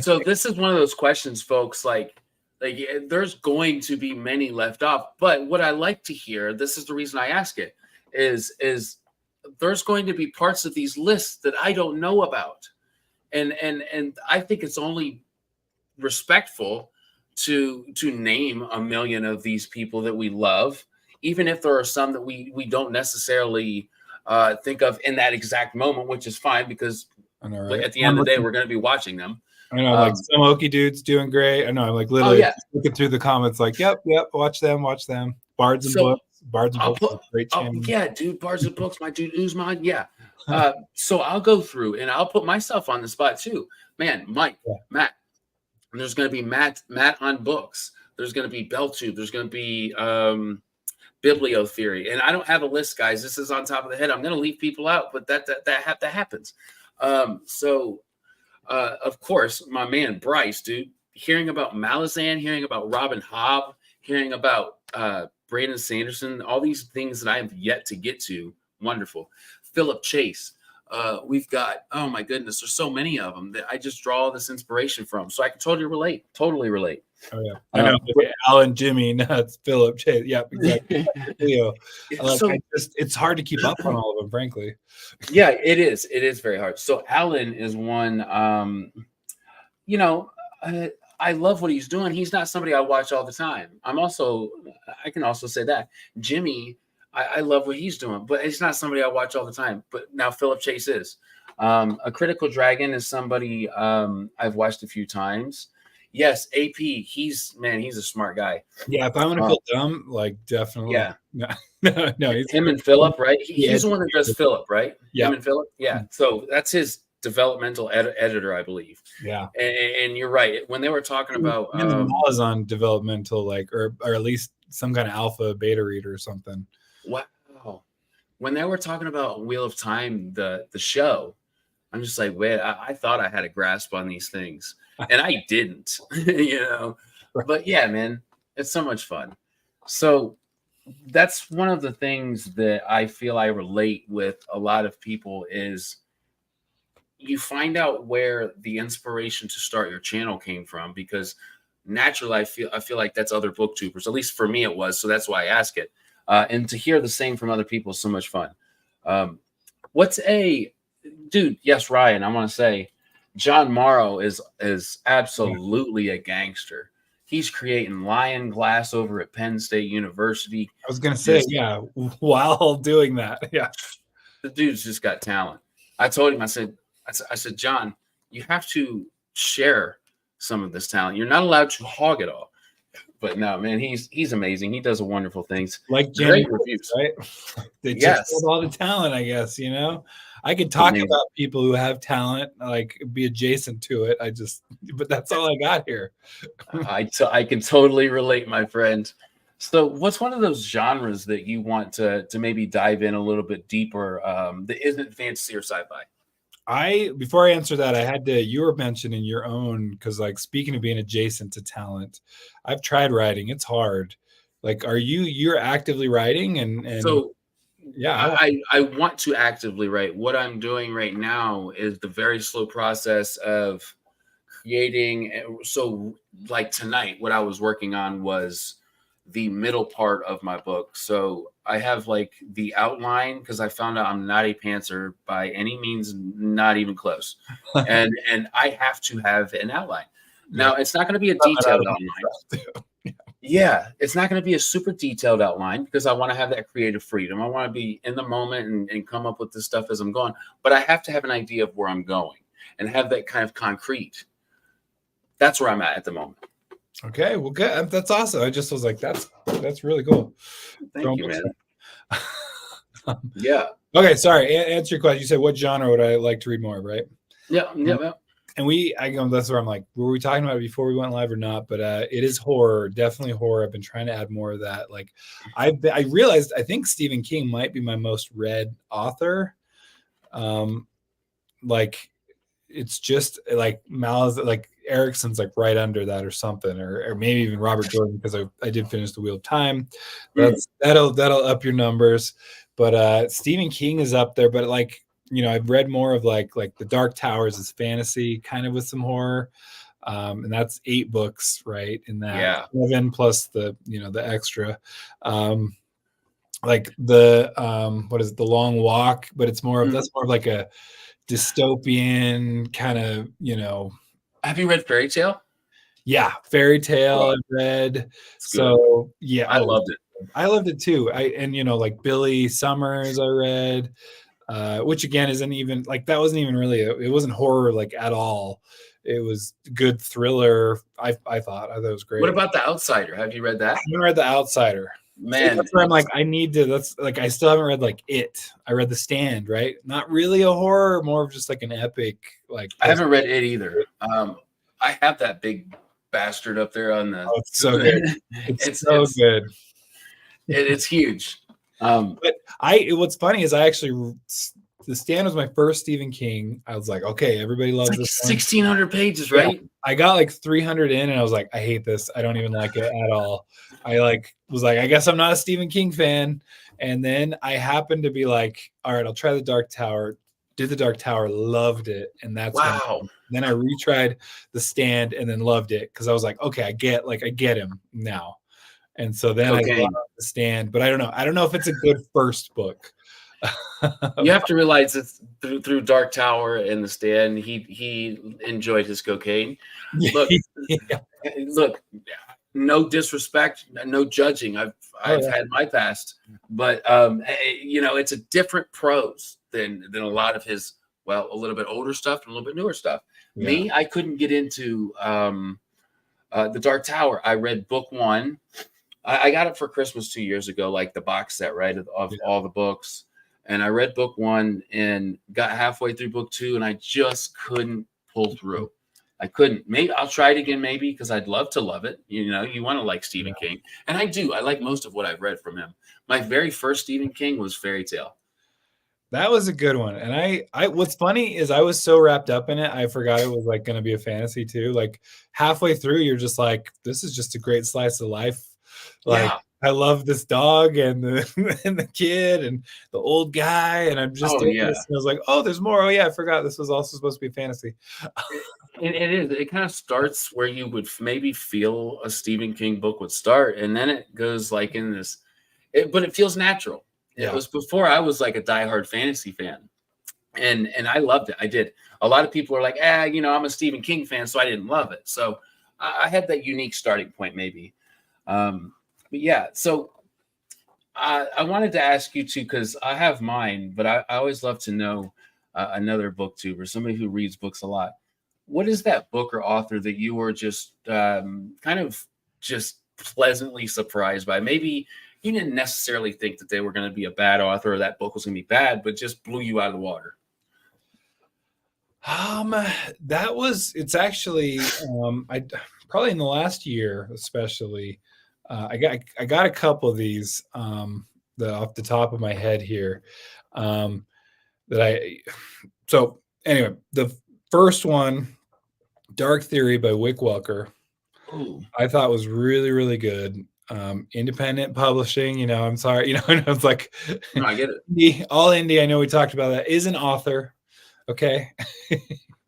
So this is one of those questions, folks, like there's going to be many left off. But what I like to hear, this is the reason I ask it, is there's going to be parts of these lists that I don't know about. And I think it's only respectful to name a million of these people that we love, even if there are some that we don't necessarily think of in that exact moment, which is fine because at the end of the day, we're going to be watching them. I know, like some Okie dude's doing great. I know, I'm like literally looking through the comments, like, yep, watch them. Bards and Books, great channel. Yeah, dude, Bards and Books, my dude Uzman, yeah. So I'll go through and I'll put myself on the spot too. Man, Mike, Matt. And there's going to be Matt on books. There's going to be Belltube. There's going to be Bibliotheory. And I don't have a list, guys. This is on top of the head. I'm going to leave people out, but that happens. So, of course, my man Bryce, dude, hearing about Malazan, hearing about Robin Hobb, hearing about Brandon Sanderson, all these things that I have yet to get to. Wonderful. Philip Chase. We've got, oh my goodness, there's so many of them that I just draw this inspiration from. So I can totally relate. Oh yeah, I know. Alan, Jimmy, nuts, Philip, Chase. Yeah, exactly. Leo. It's hard to keep up on all of them, frankly. Yeah, it is. It is very hard. So Alan is one. You know, I love what he's doing. He's not somebody I watch all the time. I can also say that Jimmy, I love what he's doing, but it's not somebody I watch all the time. But now Philip Chase is. A Critical Dragon is somebody I've watched a few times. Yes, AP. He's a smart guy. Yeah, if I'm gonna feel dumb, like definitely. Yeah. No. Him and Philip, right? He's the one that does Philip, right? Yeah. Him and Philip. Yeah. So that's his developmental editor, I believe. Yeah. And you're right. When they were talking about was on developmental, like, or at least some kind of alpha beta reader or something. Wow. When they were talking about Wheel of Time, the show, I'm just like, wait, I thought I had a grasp on these things, and I didn't, you know. But yeah, man, it's so much fun. So that's one of the things that I feel I relate with a lot of people is you find out where the inspiration to start your channel came from, because naturally I feel like that's other booktubers. At least for me it was, so that's why I ask it. And to hear the same from other people is so much fun. Dude, yes, Ryan, I want to say John Morrow is absolutely a gangster. He's creating Lion Glass over at Penn State University. I was going to say, yeah, while doing that. Yeah. The dude's just got talent. I told him, I said, John, you have to share some of this talent. You're not allowed to hog it all. But no, man, he's amazing. He does wonderful things. Like Jenny, reviews, right? They just hold all the talent, I guess, you know. I could talk about people who have talent, like be adjacent to it. But that's all I got here. I can totally relate, my friend. So what's one of those genres that you want to maybe dive in a little bit deeper that isn't fantasy or sci-fi? Before I answer that, you were mentioning your own, because like speaking of being adjacent to talent, I've tried writing. It's hard. Like, you're actively writing and so yeah, I want to actively write. What I'm doing right now is the very slow process of creating. So like tonight, what I was working on was the middle part of my book. So I have like the outline, because I found out I'm not a pantser by any means, not even close. and I have to have an outline. Now, it's not going to be a detailed outline. Yeah, it's not going to be a super detailed outline, because I want to have that creative freedom. I want to be in the moment and come up with this stuff as I'm going. But I have to have an idea of where I'm going and have that kind of concrete. That's where I'm at the moment. Okay, well, good. That's awesome. I just was like, that's really cool. Thank you, man. Yeah. Okay, sorry. Answer your question. You said, what genre would I like to read more, right? Yeah. And that's where I'm like, were we talking about it before we went live or not? But it is horror, definitely horror. I've been trying to add more of that. Like, I realized I think Stephen King might be my most read author. Like, it's just like Erickson's like right under that or something, or maybe even Robert Jordan, because I did finish The Wheel of Time. That'll up your numbers. But Stephen King is up there. But like, you know, I've read more of like The Dark Towers is fantasy, kind of with some horror. And that's 8 books, right? In that 7 plus the extra. Like what is it, The Long Walk, but it's more of that's more of like a dystopian kind of, you know. Have you read Fairy Tale? Yeah, Fairy Tale I've read. So yeah, I loved it. I loved it too. And you know, like Billy Summers I read, which again isn't even like, that wasn't even really it wasn't horror like at all. It was good thriller. I thought it was great. What about The Outsider? Have you read that? I haven't read The Outsider. Man, that's where I'm like, I need to. That's like, I still haven't read like It. I read The Stand, right? Not really a horror, more of just like an epic. Like, I haven't read It either. I have that big bastard up there on the. Oh, it's so good. It's so good. It's huge. But what's funny is I actually The Stand was my first Stephen King. I was like, okay, everybody It's loves like this one. 1,600 pages, Yeah. right? I got like 300 in, and I was like, I hate this. I don't even like it at all. I was like, I guess I'm not a Stephen King fan. And then I happened to be like, all right, I'll try the Dark Tower. Did the Dark Tower, loved it, and that's when Wow. then I retried the Stand and then loved it because I was like, okay, I get him now. And so then I Cocaine. love the Stand, but I don't know. I don't know if it's a good first book. You have to realize that through Dark Tower and the Stand, he enjoyed his cocaine. Look, Yeah. look, no disrespect, no judging. I've yeah. had my past, but it's a different prose than a lot of his, well, a little bit older stuff and a little bit newer stuff. Yeah. Me, I couldn't get into the Dark Tower. I read book one. I got it for Christmas 2 years ago, like the box set, right, of all the books. And I read book one and got halfway through book two, and I just couldn't pull through. I couldn't. Maybe I'll try it again, maybe, because I'd love to love it. You want to like Stephen King, and I do. I like most of what I've read from him. My very first Stephen King was Fairy Tale. That was a good one. And I what's funny is I was so wrapped up in it, I forgot it was like going to be a fantasy too. Like halfway through, you're just like, this is just a great slice of life. Like, Yeah. I love this dog and the and the kid and the old guy, and I'm just doing this. And I was like, oh, there's more. Oh yeah, I forgot this was also supposed to be fantasy. It is. It kind of starts where you would maybe feel a Stephen King book would start, and then it goes like in this. But it feels natural. Yeah. It was before I was like a diehard fantasy fan, and I loved it. I did. A lot of people are like, I'm a Stephen King fan, so I didn't love it. So I had that unique starting point, maybe. But yeah, so I wanted to ask you too, because I have mine, but I always love to know another booktuber, somebody who reads books a lot. What is that book or author that you were just kind of just pleasantly surprised by? Maybe you didn't necessarily think that they were going to be a bad author or that book was going to be bad, but just blew you out of the water. It's actually I probably in the last year, especially. I got a couple of these off the top of my head here. So anyway, the first one, Dark Theory by Wick Welker. Ooh. I thought was really, really good. Independent publishing, I'm sorry, it's like No, I get it. All indie. I know we talked about that. Is an author, okay?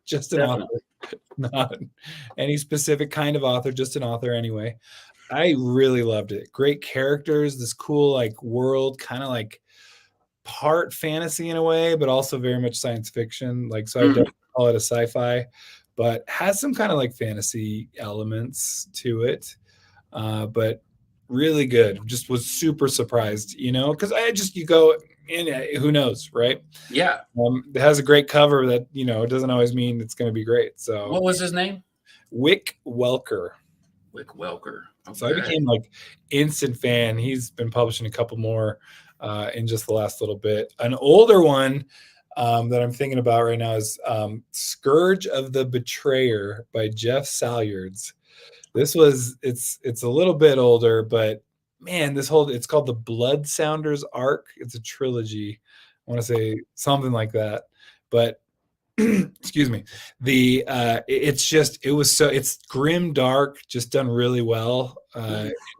Just an Definitely. author, not any specific kind of author, just an author anyway. I really loved it. Great characters, this cool like world, kind of like part fantasy in a way, but also very much science fiction. Like, so I don't call it a sci-fi, but has some kind of like fantasy elements to it. But really good. Just was super surprised, because you go in, who knows, right? Yeah. It has a great cover that, it doesn't always mean it's going to be great. So what was his name? Wick Welker. Wick Welker. Okay. So I became like instant fan. He's been publishing a couple more in just the last little bit. An older one that I'm thinking about right now is Scourge of the Betrayer by Jeff Salyards. It's a little bit older, but man, it's called the Blood Sounders arc. It's a trilogy. I want to say something like that, but excuse me. It's grim, dark, just done really well.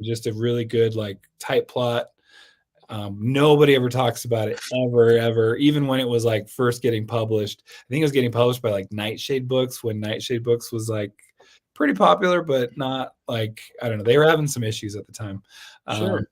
Just a really good, like, tight plot. Nobody ever talks about it ever, even when it was like first getting published. I think it was getting published by like Nightshade Books when Nightshade Books was like pretty popular, but not like, I don't know. They were having some issues at the time. Sure.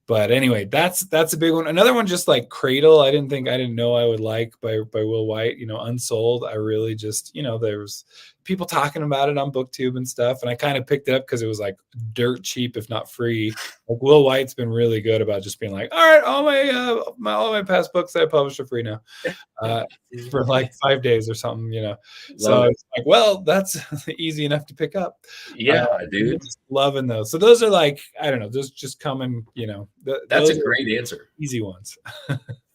But anyway, that's a big one. Another one, just like Cradle, I didn't know I would like by Will White. Unsold. I really just, there was people talking about it on Booktube and stuff, and I kind of picked it up because it was like dirt cheap, if not free. Like, Will White's been really good about just being like, all right, all my past books that I published are free now, for like 5 days or something, So it's like, well, that's easy enough to pick up. Yeah, dude. Just loving those. So those are like, I don't know, those just coming, That's a great answer. Easy ones.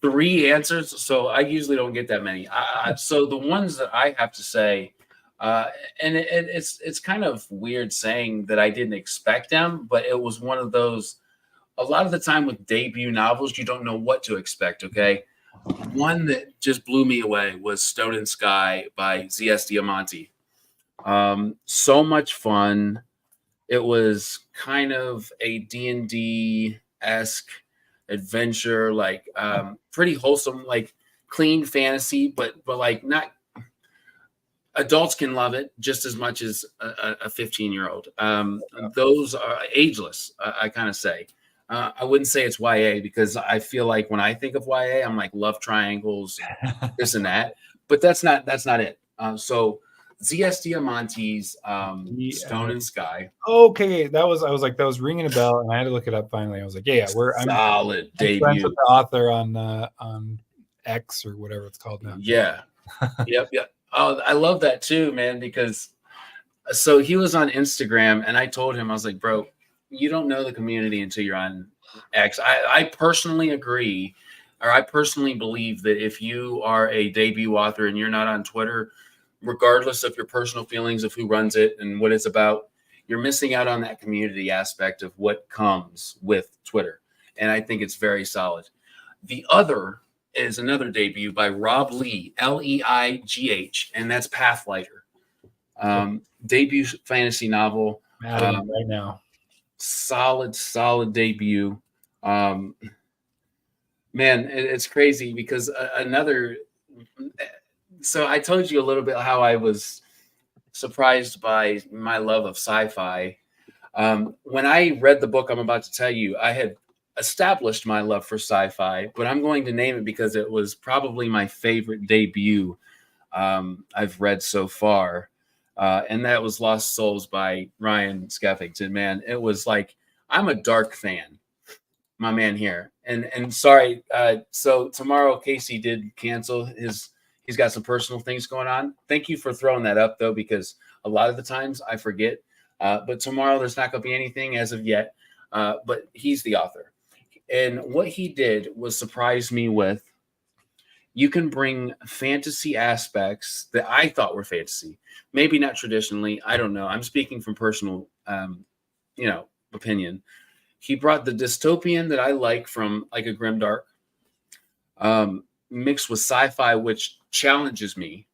3 answers. So I usually don't get that many. So the ones that I have to say, and it's kind of weird saying that I didn't expect them, but it was one of those. A lot of the time with debut novels, you don't know what to expect. Okay, One that just blew me away was Stone and Sky by Z.S. Diamante. So much fun. It was kind of a D&D-esque adventure, like pretty wholesome, like clean fantasy, but like not adults can love it just as much as a 15-year-old. Those are ageless, I kind of say. I wouldn't say it's YA because I feel like when I think of YA, I'm like love triangles, this and that. But that's not it. So Z.S. Diamante's Stone and Sky. Okay, I was like, that was ringing a bell, and I had to look it up finally. I was like, I'm solid debut. Friends with the author on X or whatever it's called now. Yeah. Yep. Oh, I love that too, man, because so he was on Instagram and I told him, I was like, bro, you don't know the community until you're on X. I personally agree, or I personally believe that if you are a debut author and you're not on Twitter, regardless of your personal feelings of who runs it and what it's about, you're missing out on that community aspect of what comes with Twitter. And I think it's very solid. The other is another debut by Rob Lee, Leigh, and that's Pathlighter. Debut fantasy novel. Right now. Solid debut. Man, it's crazy because so I told you a little bit how I was surprised by my love of sci-fi. When I read the book I'm about to tell you, I had established my love for sci-fi, but I'm going to name it because it was probably my favorite debut I've read so far. And that was Lost Souls by Ryan Skeffington. Man, it was like, I'm a dark fan, my man here. And sorry, so tomorrow Casey did cancel he's got some personal things going on. Thank you for throwing that up though, because a lot of the times I forget. But tomorrow there's not going to be anything as of yet. But he's the author. And what he did was surprise me with, you can bring fantasy aspects that I thought were fantasy. Maybe not traditionally. I don't know. I'm speaking from personal, opinion. He brought the dystopian that I like from like a grimdark, mixed with sci-fi, which challenges me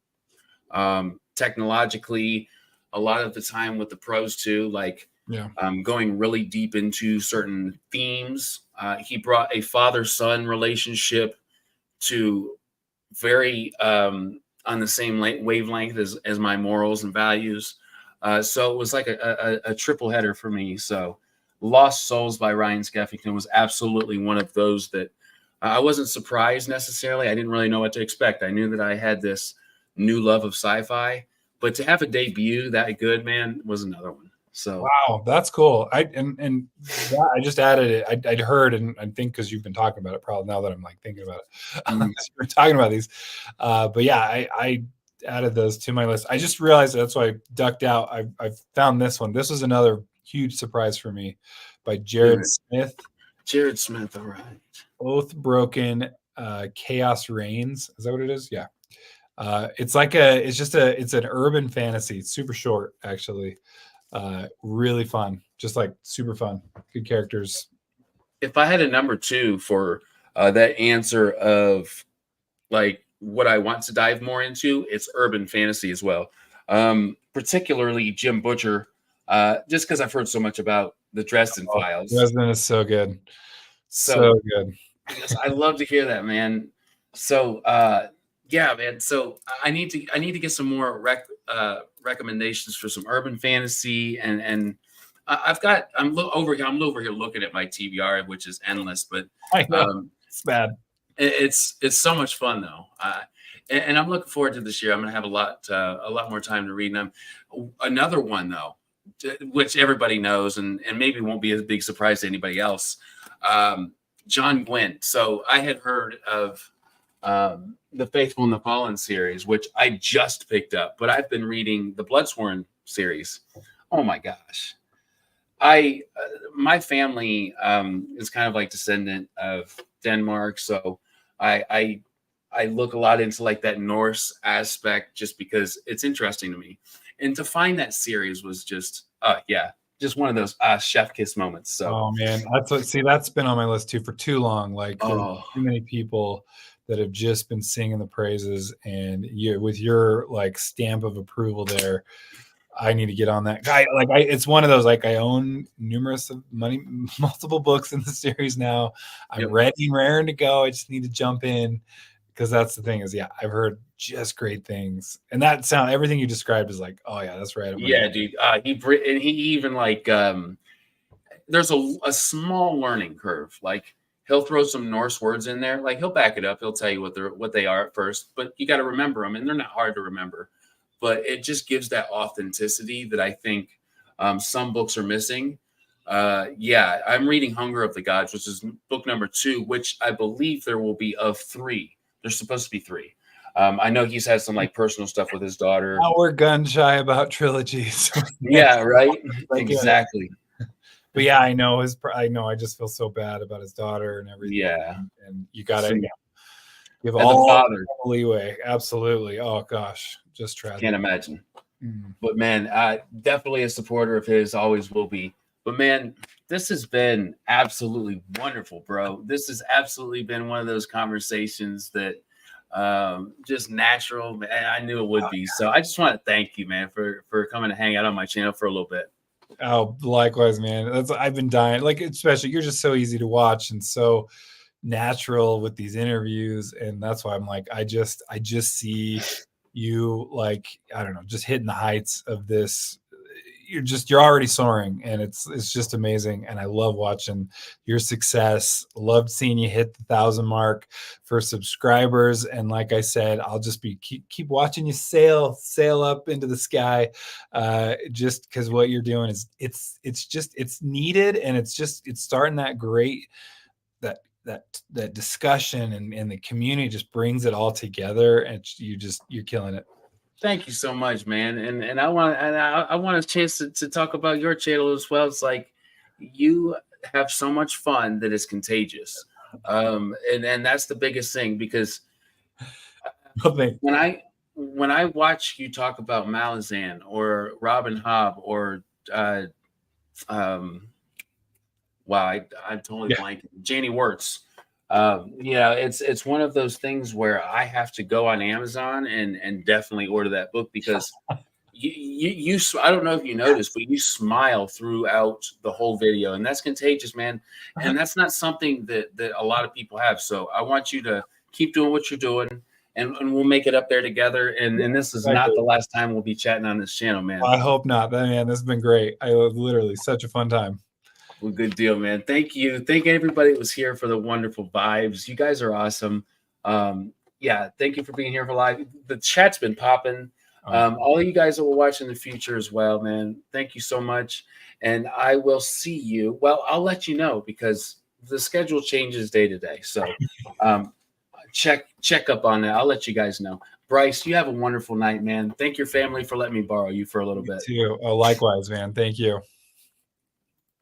technologically. A lot of the time with the prose too, like going really deep into certain themes. He brought a father-son relationship to very on the same wavelength as my morals and values. So it was like a triple header for me. So Lost Souls by Ryan Skeffington was absolutely one of those that I wasn't surprised necessarily. I didn't really know what to expect. I knew that I had this new love of sci-fi, but to have a debut that good, man, was another one. So wow, that's cool. I just added it. I'd heard, and I think because you've been talking about it, probably now that I'm like thinking about it, we're talking about these. But yeah, I added those to my list. I just realized that's why I ducked out. I found this one. This was another huge surprise for me, by Jared Smith. Jared Smith, all right. Oath Broken, Chaos Reigns. Is that what it is? Yeah. It's an urban fantasy. It's super short, actually. Really fun, just like super fun, good characters. If I had a number two for that answer of like what I want to dive more into, it's urban fantasy as well. Particularly Jim Butcher, just because I've heard so much about the Dresden Files. Dresden is so good. So good. I love to hear that, man. So yeah, man. So I need to get some more recommendations for some urban fantasy, and I'm over here looking at my TBR, which is endless, but I know. It's bad. It's so much fun though, and I'm looking forward to this year. I'm going to have a lot more time to read them. Another one though, which everybody knows, and maybe won't be a big surprise to anybody else. John Gwynn. So I had heard of the Faithful and the Fallen series, which I just picked up, but I've been reading the Bloodsworn series. Oh my gosh. My family is kind of like descendant of Denmark. So I look a lot into like that Norse aspect just because it's interesting to me. And to find that series was just one of those chef kiss moments. So oh man, that's been on my list too for too long. Like there's too many people that have just been singing the praises, and you, with your like stamp of approval there, I need to get on that guy. Like it's one of those, like I own multiple books in the series now. I'm Yep. ready and raring to go. I just need to jump in, because that's the thing is, yeah, I've heard just great things, and everything you described is like, oh yeah, that's right. Yeah, dude. He even like there's a small learning curve. Like he'll throw some Norse words in there. Like he'll back it up. He'll tell you what they are at first, but you got to remember them, and they're not hard to remember. But it just gives that authenticity that I think some books are missing. Yeah, I'm reading Hunger of the Gods, which is book number 2, which I believe there will be of 3. There's supposed to be 3. I know he's had some like personal stuff with his daughter. Now we're gun shy about trilogies. Yeah, right. Exactly. But yeah, I know I just feel so bad about his daughter and everything. Yeah, and you gotta give as all a father leeway. Absolutely. Oh gosh, just tragic. Can't imagine. But man, definitely a supporter of his, always will be. But man, this has been absolutely wonderful, bro. This has absolutely been one of those conversations that just natural. I knew it would be. So I just want to thank you, man, for coming to hang out on my channel for a little bit. Oh, likewise, man. I've been dying. Like, especially you're just so easy to watch and so natural with these interviews, and that's why I'm like, I just see you, like, I don't know, just hitting the heights of this. You're already soaring, and it's just amazing, and I love watching your success. Loved seeing you hit the 1,000 mark for subscribers, and like I said, I'll just be keep watching you sail up into the sky, just because what you're doing is it's needed, and it's starting that great that discussion, and the community just brings it all together, and you're killing it. Thank you so much, man. And I want a chance to talk about your channel as well. It's like you have so much fun that is contagious. And that's the biggest thing, because when I watch you talk about Malazan or Robin Hobb or wow, I'm totally blanking. Janie Wirtz. It's one of those things where I have to go on Amazon and definitely order that book, because you I don't know if you noticed, but you smile throughout the whole video, and that's contagious, man. And that's not something that a lot of people have. So I want you to keep doing what you're doing, and we'll make it up there together. And this is not the last time we'll be chatting on this channel, man. I hope not. Man, this has been great. I literally such a fun time. Well, good deal, man. Thank you. Thank everybody that was here for the wonderful vibes. You guys are awesome. Yeah, thank you for being here for live. The chat's been popping. All of you guys that will watch in the future as well, man. Thank you so much. And I will see you. Well, I'll let you know, because the schedule changes day to day. So check up on that. I'll let you guys know. Bryce, you have a wonderful night, man. Thank your family for letting me borrow you for a little bit. You too. Oh, likewise, man. Thank you.